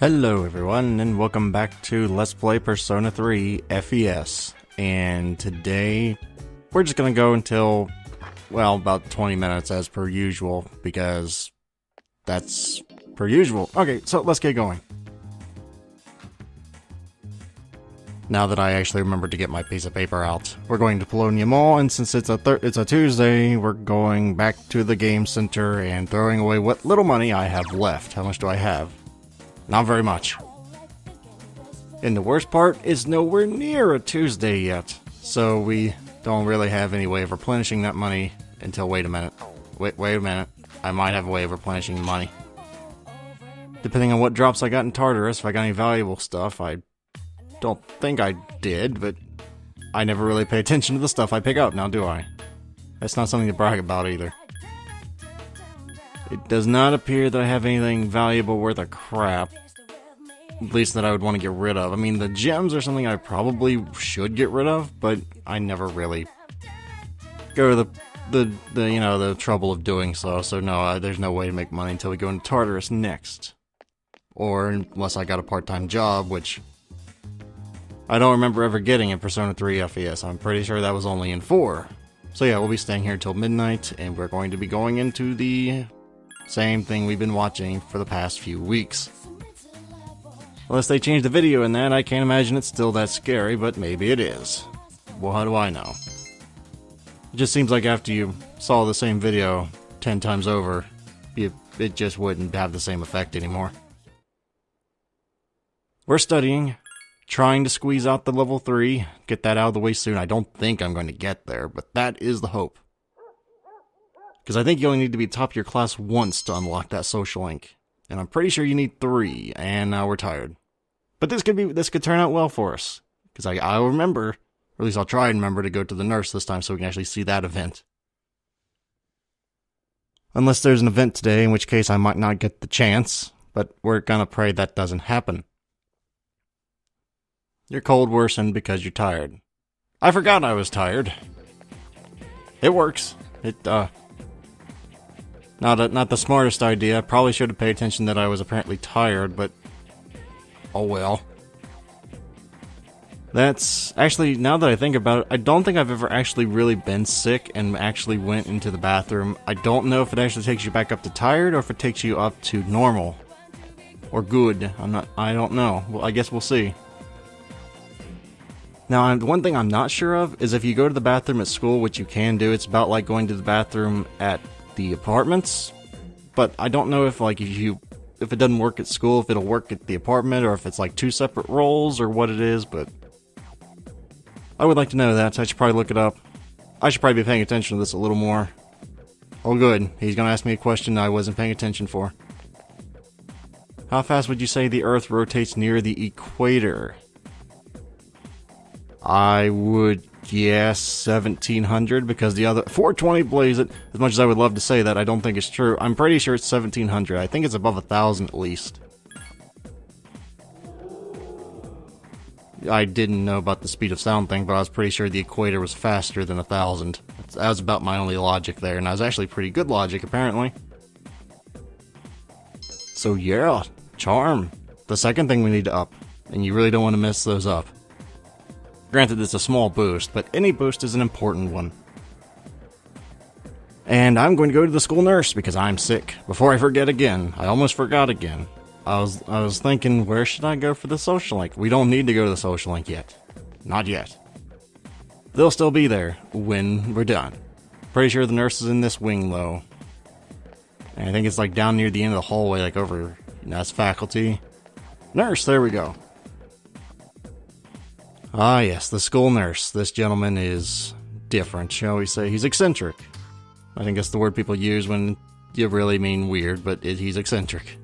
Hello everyone, and welcome back to Let's Play Persona 3 FES. And today, we're just gonna go until, well, about 20 minutes as per usual, because that's per usual. Okay, so let's get going. Now that I actually remembered to get my piece of paper out, we're going to Polonium Mall, and since it's a Tuesday, we're going back to the game center and throwing away what little money I have left. How much do I have? Not very much. And the worst part is nowhere near a Tuesday yet, so we don't really have any way of replenishing that money until, wait a minute. Wait a minute. I might have a way of replenishing money. Depending on what drops I got in Tartarus, if I got any valuable stuff, I don't think I did, but I never really pay attention to the stuff I pick up, now do I? That's not something to brag about either. It does not appear that I have anything valuable worth of crap. At least that I would want to get rid of. I mean, the gems are something I probably should get rid of, but I never really go to the trouble of doing so. So no, there's no way to make money until we go into Tartarus next. Or unless I got a part-time job, which I don't remember ever getting in Persona 3 FES. I'm pretty sure that was only in 4. So yeah, we'll be staying here till midnight, and we're going to be going into the same thing we've been watching for the past few weeks. Unless they change the video in that, I can't imagine it's still that scary, but maybe it is. Well, how do I know? It just seems like after you saw the same video 10 times over, it just wouldn't have the same effect anymore. We're studying, trying to squeeze out the level 3, get that out of the way soon. I don't think I'm going to get there, but that is the hope. Because I think you only need to be top of your class once to unlock that social link. And I'm pretty sure you need 3, and now we're tired. But this could turn out well for us. Because I'll remember, or at least I'll try and remember to go to the nurse this time so we can actually see that event. Unless there's an event today, in which case I might not get the chance, but we're gonna pray that doesn't happen. Your cold worsened because you're tired. I forgot I was tired. It works. Not the smartest idea. Probably should have paid attention that I was apparently tired, but oh well. That's actually, now that I think about it, I don't think I've ever actually really been sick and actually went into the bathroom. I don't know if it actually takes you back up to tired or if it takes you up to normal or good. I don't know. Well, I guess we'll see. Now, one thing I'm not sure of is if you go to the bathroom at school, which you can do, it's about like going to the bathroom at the apartments, but I don't know if if it doesn't work at school, if it'll work at the apartment, or if it's like 2 separate roles, or what it is, but I would like to know that, so I should probably look it up. I should probably be paying attention to this a little more. Oh good, he's gonna ask me a question I wasn't paying attention for. How fast would you say the Earth rotates near the equator? I would guess 1700, because the other 420 blaze it. As much as I would love to say that, I don't think it's true. I'm pretty sure it's 1700. I think it's above 1000 at least. I didn't know about the speed of sound thing, but I was pretty sure the equator was faster than 1000. That was about my only logic there, and that was actually pretty good logic apparently. So yeah, charm. The second thing we need to up, and you really don't want to mess those up. Granted, it's a small boost, but any boost is an important one. And I'm going to go to the school nurse because I'm sick. Before I forget again. I almost forgot again. I was thinking, where should I go for the social link? We don't need to go to the social link yet. Not yet. They'll still be there when we're done. Pretty sure the nurse is in this wing, though. And I think it's like down near the end of the hallway, like over, that's faculty. Nurse, there we go. Ah yes, the school nurse. This gentleman is different, shall we say. He's eccentric. I think that's the word people use when you really mean weird, but he's eccentric.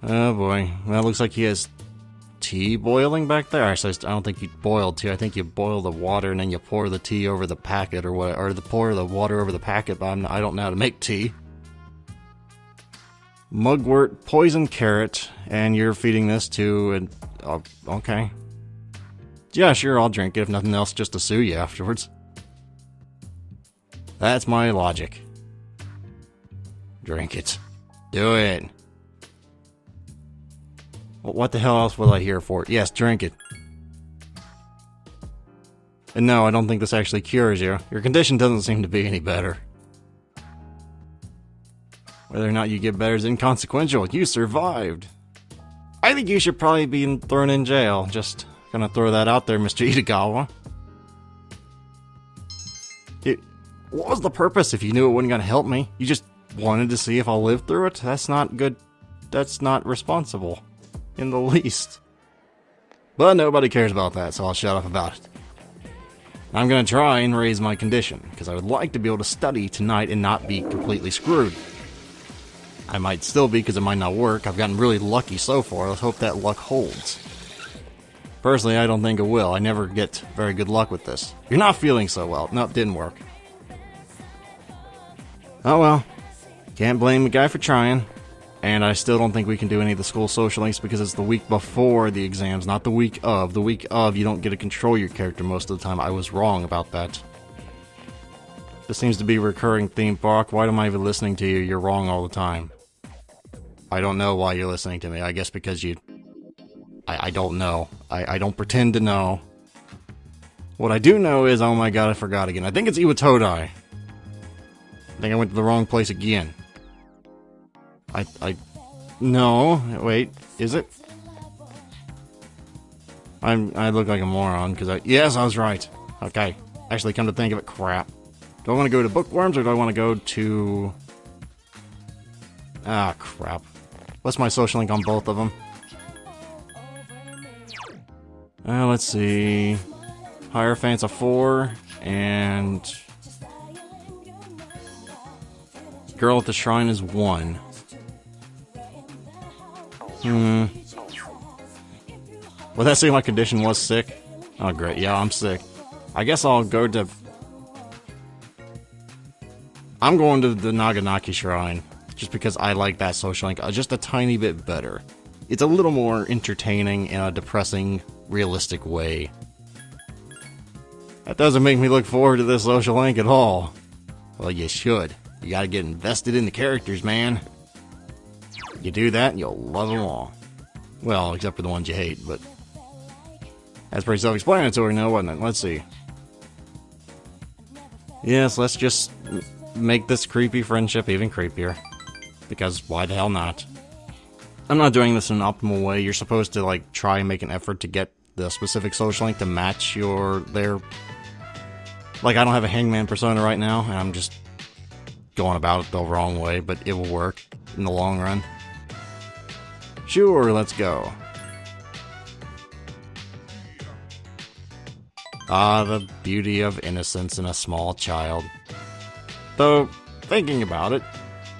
Oh boy. Well, it looks like he has tea boiling back there. Actually, I don't think you boil tea. I think you boil the water and then you pour the tea over the packet or what, or pour the water over the packet, but I don't know how to make tea. Mugwort, poison carrot, and you're feeding this to okay. Yeah, sure, I'll drink it, if nothing else, just to sue you afterwards. That's my logic. Drink it. Do it. What the hell else was I here for? Yes, drink it. And no, I don't think this actually cures you. Your condition doesn't seem to be any better. Whether or not you get better is inconsequential. You survived. I think you should probably be thrown in jail. Just gonna throw that out there, Mr. Itagawa. What was the purpose if you knew it wasn't gonna help me? You just wanted to see if I'll live through it? That's not good. That's not responsible. In the least. But nobody cares about that, so I'll shut up about it. I'm gonna try and raise my condition, because I would like to be able to study tonight and not be completely screwed. I might still be, because it might not work. I've gotten really lucky so far. Let's hope that luck holds. Personally, I don't think it will. I never get very good luck with this. You're not feeling so well. No, it didn't work. Oh well. Can't blame the guy for trying. And I still don't think we can do any of the school social links because it's the week before the exams, not the week of. The week of, you don't get to control your character most of the time. I was wrong about that. This seems to be a recurring theme, Bach. Why am I even listening to you? You're wrong all the time. I don't know why you're listening to me. I guess because you... I don't know. I don't pretend to know. What I do know is, oh my god, I forgot again. I think it's Iwatodai. I think I went to the wrong place again. No, wait, is it? I look like a moron, because yes, I was right. Okay, actually, come to think of it, crap. Do I want to go to Bookworms, or do I want to go to... Ah, crap. What's my social link on both of them? Let's see... Hierophant's a 4, and... Girl at the Shrine is 1. Well, that seemed my condition was sick. Oh, great. Yeah, I'm sick. I guess I'll go to... I'm going to the Naganaki Shrine. Just because I like that social link just a tiny bit better. It's a little more entertaining in a depressing, realistic way. That doesn't make me look forward to this social link at all. Well, you should. You gotta get invested in the characters, man. You do that, and you'll love them all. Well, except for the ones you hate, but... That's pretty self-explanatory now, wasn't it? Let's see. Yes, let's just make this creepy friendship even creepier. Because why the hell not? I'm not doing this in an optimal way. You're supposed to, like, try and make an effort to get the specific social link to match their... Like, I don't have a hangman persona right now, and I'm just going about it the wrong way, but it will work in the long run. Sure, let's go. Ah, the beauty of innocence in a small child. Though, thinking about it,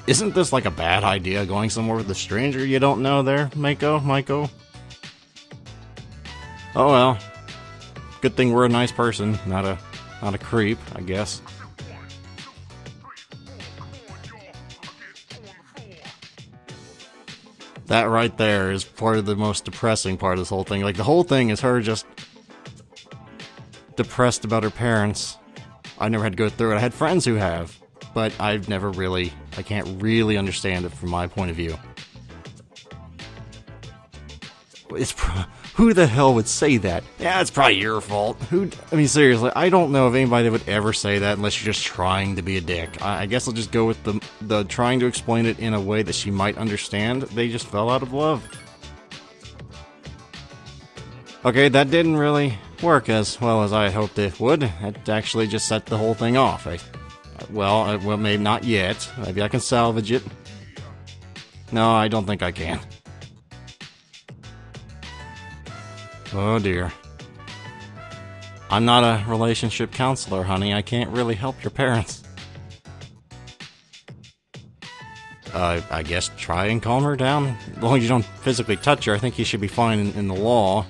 isn't this like a bad idea, going somewhere with a stranger you don't know there, Maiko? Oh well. Good thing we're a nice person, not a creep, I guess. That right there is part of the most depressing part of this whole thing. Like, the whole thing is her just depressed about her parents. I never had to go through it. I had friends who have, but I can't really understand it from my point of view. Who the hell would say that? Yeah, it's probably your fault. I mean, seriously, I don't know of anybody that would ever say that unless you're just trying to be a dick. I guess I'll just go with the trying to explain it in a way that she might understand. They just fell out of love. Okay, that didn't really work as well as I had hoped it would. It actually just set the whole thing off. Well, maybe not yet. Maybe I can salvage it. No, I don't think I can. Oh dear. I'm not a relationship counselor, honey. I can't really help your parents. I guess try and calm her down. As long as you don't physically touch her, I think you should be fine in the law.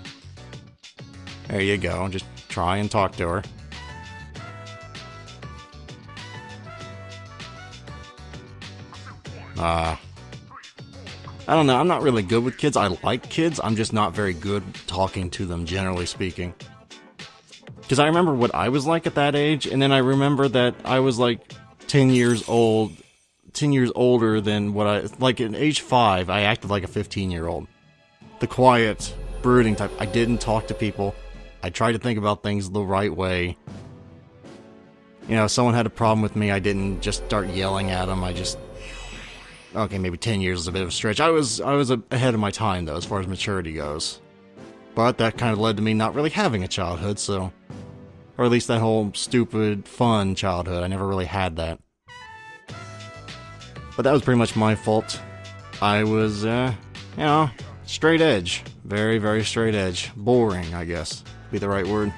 There you go. Just try and talk to her. I don't know, I'm not really good with kids. I like kids, I'm just not very good talking to them, generally speaking. Because I remember what I was like at that age, and then I remember that I was like 10 years old 10 years older than what I... Like, at age 5, I acted like a 15-year-old. The quiet, brooding type. I didn't talk to people. I tried to think about things the right way. You know, if someone had a problem with me, I didn't just start yelling at them. I just... Okay, maybe 10 years is a bit of a stretch. I was ahead of my time, though, as far as maturity goes. But that kind of led to me not really having a childhood, so... Or at least that whole stupid, fun childhood. I never really had that. But that was pretty much my fault. I was, you know, straight edge. Very, very straight edge. Boring, I guess, be the right word.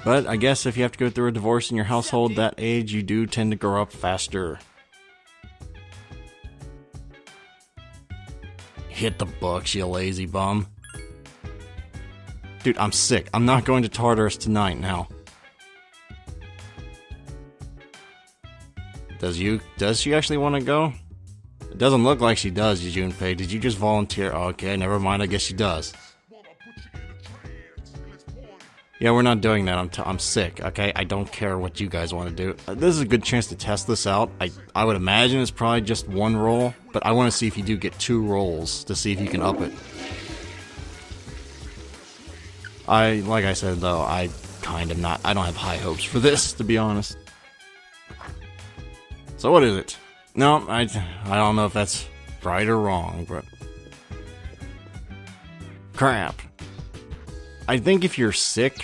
But I guess if you have to go through a divorce in your household that age, you do tend to grow up faster. Hit the books, you lazy bum. Dude, I'm sick. I'm not going to Tartarus tonight now. Does she actually want to go? It doesn't look like she does, Junpei. Did you just volunteer? Okay, never mind. I guess she does. Yeah, we're not doing that. I'm sick, okay? I don't care what you guys want to do. This is a good chance to test this out. I would imagine it's probably just one roll, but I want to see if you do get 2 rolls to see if you can up it. Like I said, though, I don't have high hopes for this, to be honest. So what is it? No, I don't know if that's right or wrong, but... Crap. I think if you're sick,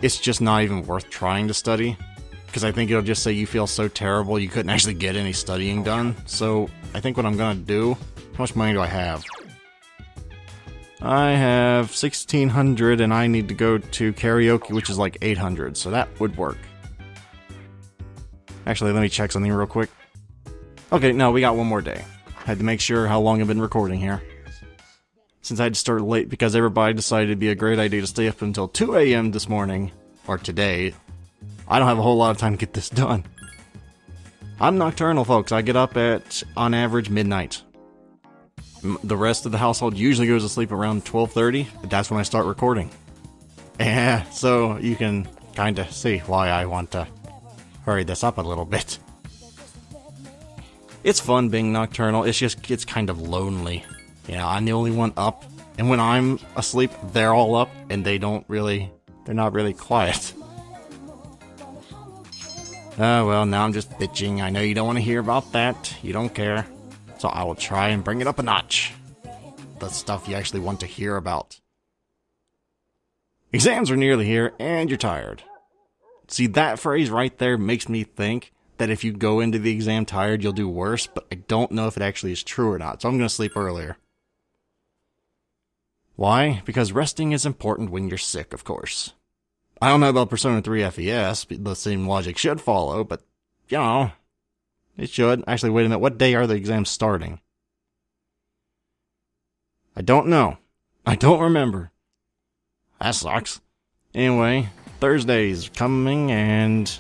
it's just not even worth trying to study. Because I think it'll just say you feel so terrible you couldn't actually get any studying done. So, I think what I'm gonna do... How much money do I have? I have 1,600 and I need to go to karaoke, which is like 800, so that would work. Actually, let me check something real quick. Okay, no, we got one more day. Had to make sure how long I've been recording here. Since I had to start late because everybody decided it'd be a great idea to stay up until 2 a.m. this morning, or today, I don't have a whole lot of time to get this done. I'm nocturnal, folks. I get up at, on average, midnight. The rest of the household usually goes to sleep around 12:30, but that's when I start recording. Yeah, so you can kind of see why I want to hurry this up a little bit. It's fun being nocturnal, it's just, it's kind of lonely. You know, I'm the only one up, and when I'm asleep, they're all up, and they're not really quiet. Well, now I'm just bitching. I know you don't want to hear about that. You don't care. So I will try and bring it up a notch. The stuff you actually want to hear about. Exams are nearly here, and you're tired. See, that phrase right there makes me think that if you go into the exam tired, you'll do worse, but I don't know if it actually is true or not, so I'm going to sleep earlier. Why? Because resting is important when you're sick, of course. I don't know about Persona 3 FES, the same logic should follow, but, you know, it should. Actually, wait a minute, what day are the exams starting? I don't know. I don't remember. That sucks. Anyway, Thursday's coming, and...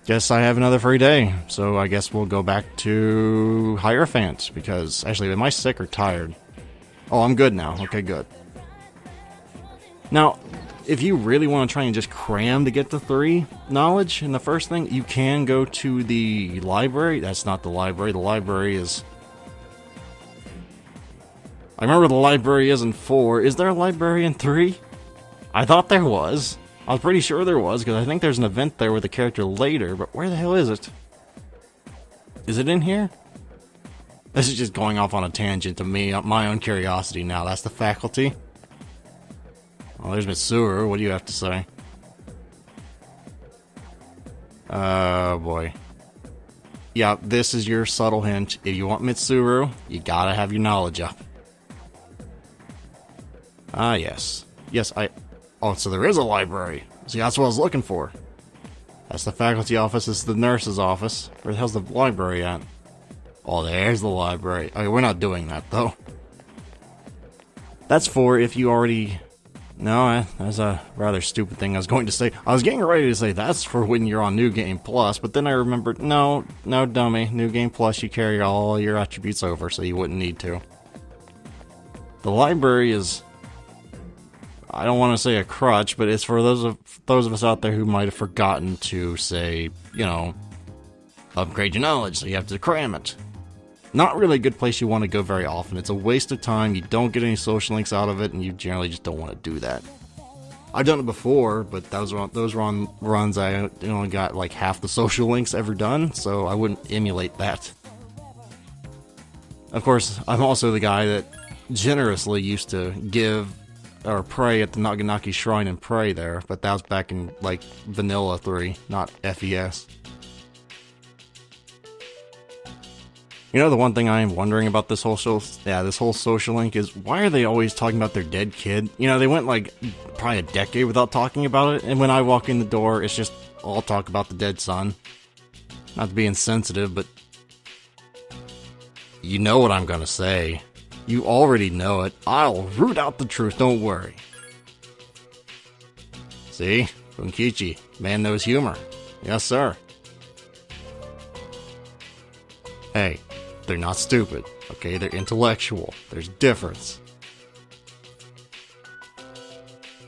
Guess I have another free day, so I guess we'll go back to Hierophant, because, actually, am I sick or tired? Oh, I'm good now. Okay, good. Now, if you really want to try and just cram to get to 3 knowledge in the first thing, you can go to the library. That's not the library. The library is... I remember the library is in 4. Is there a library in 3? I thought there was. I was pretty sure there was, because I think there's an event there with a character later, but where the hell is it? Is it in here? This is just going off on a tangent to me, my own curiosity now. That's the faculty. Oh, there's Mitsuru. What do you have to say? Oh, boy. Yeah, this is your subtle hint. If you want Mitsuru, you gotta have your knowledge up. Ah, yes. Yes, Oh, so there is a library. See, that's what I was looking for. That's the faculty office. This is the nurse's office. Where the hell's the library at? Oh, there's the library. Okay, we're not doing that, though. That's for if you already... No, that's a rather stupid thing I was going to say. I was getting ready to say that's for when you're on New Game Plus, but then I remembered, no, dummy. New Game Plus, you carry all your attributes over, so you wouldn't need to. The library is... I don't want to say a crutch, but it's for those of us out there who might have forgotten to say, you know, upgrade your knowledge, so you have to cram it. Not really a good place you want to go very often. It's a waste of time, you don't get any social links out of it, and you generally just don't want to do that. I've done it before, but those were on runs I only got like half the social links ever done, so I wouldn't emulate that. Of course, I'm also the guy that generously used to give or pray at the Naganaki Shrine and pray there, but that was back in like Vanilla 3, not FES. You know, the one thing I am wondering about this whole social link is, why are they always talking about their dead kid? You know, they went like probably a decade without talking about it, and when I walk in the door, it's just all talk about the dead son. Not to be insensitive, but you know what I'm gonna say. You already know it. I'll root out the truth, don't worry. See? Bunkichi, man knows humor. Yes, sir. Hey, they're not stupid, okay? They're intellectual. There's difference.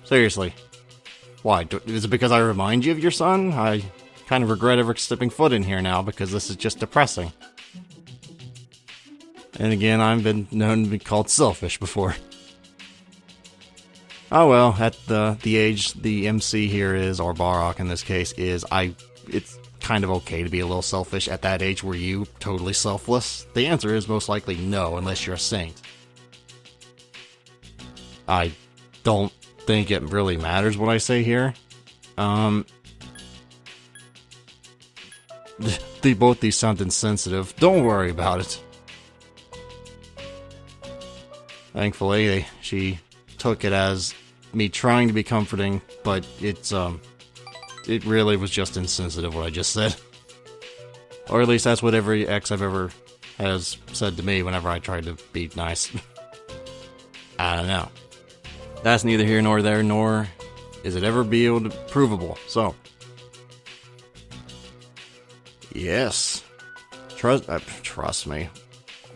Seriously. Why? Is it because I remind you of your son? I kind of regret ever stepping foot in here now, because this is just depressing. And again, I've been known to be called selfish before. Oh well, at the age the MC here is, or Barok in this case, is, it's kind of okay to be a little selfish at that age. Were you totally selfless? The answer is most likely no, unless you're a saint. I don't think it really matters what I say here. Both these sound insensitive. Don't worry about it. Thankfully, she took it as me trying to be comforting, but it really was just insensitive what I just said. Or at least that's what every ex I've ever has said to me whenever I tried to be nice. I don't know. That's neither here nor there, nor is it ever be able to provable. So, yes, trust me.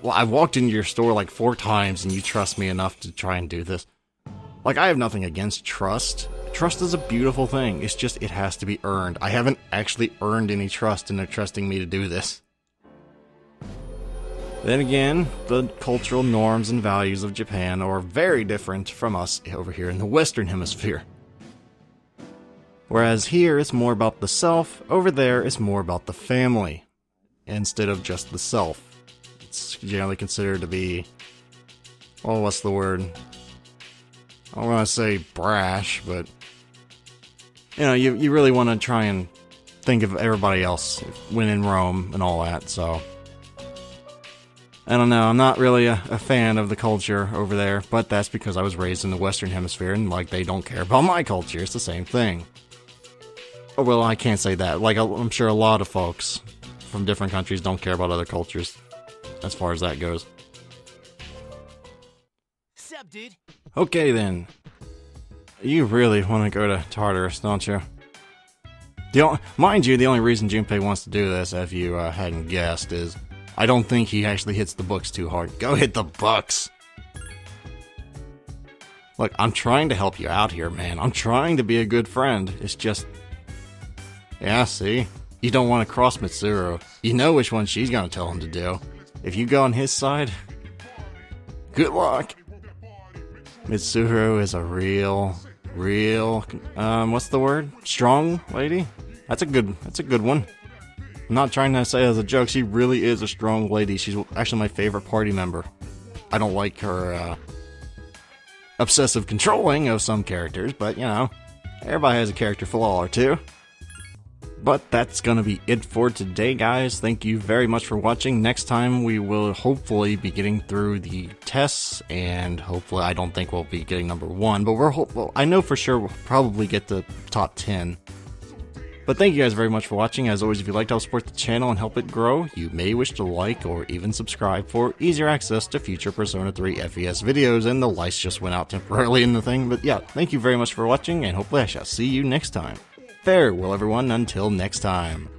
Well, I've walked into your store like 4 times and you trust me enough to try and do this. Like, I have nothing against trust. Trust is a beautiful thing. It's just, it has to be earned. I haven't actually earned any trust and they're trusting me to do this. Then again, the cultural norms and values of Japan are very different from us over here in the Western Hemisphere. Whereas here, it's more about the self, over there, it's more about the family, instead of just the self. It's generally considered to be, well, what's the word? I don't want to say brash, but, you know, you really want to try and think of everybody else when in Rome and all that, so. I don't know, I'm not really a fan of the culture over there, but that's because I was raised in the Western Hemisphere, and, like, they don't care about my culture. It's the same thing. Oh, well, I can't say that. Like, I'm sure a lot of folks from different countries don't care about other cultures, as far as that goes. Sup, dude? Okay, then. You really want to go to Tartarus, don't you? Mind you, the only reason Junpei wants to do this, if you hadn't guessed, is I don't think he actually hits the books too hard. Go hit the books! Look, I'm trying to help you out here, man. I'm trying to be a good friend. It's just... Yeah, see? You don't want to cross Mitsuru. You know which one she's gonna tell him to do. If you go on his side... Good luck! Mitsuru is a real... what's the word? Strong lady? That's a good one. I'm not trying to say as a joke, she really is a strong lady. She's actually my favorite party member. I don't like her, obsessive controlling of some characters, but, you know, everybody has a character flaw or two. But that's gonna be it for today, guys. Thank you very much for watching. Next time, we will hopefully be getting through the tests, and hopefully, I don't think we'll be getting number 1, but well, I know for sure we'll probably get the top 10. But thank you guys very much for watching. As always, if you'd like to help support the channel and help it grow, you may wish to like or even subscribe for easier access to future Persona 3 FES videos, and the lights just went out temporarily in the thing. But yeah, thank you very much for watching, and hopefully I shall see you next time. Farewell everyone, until next time.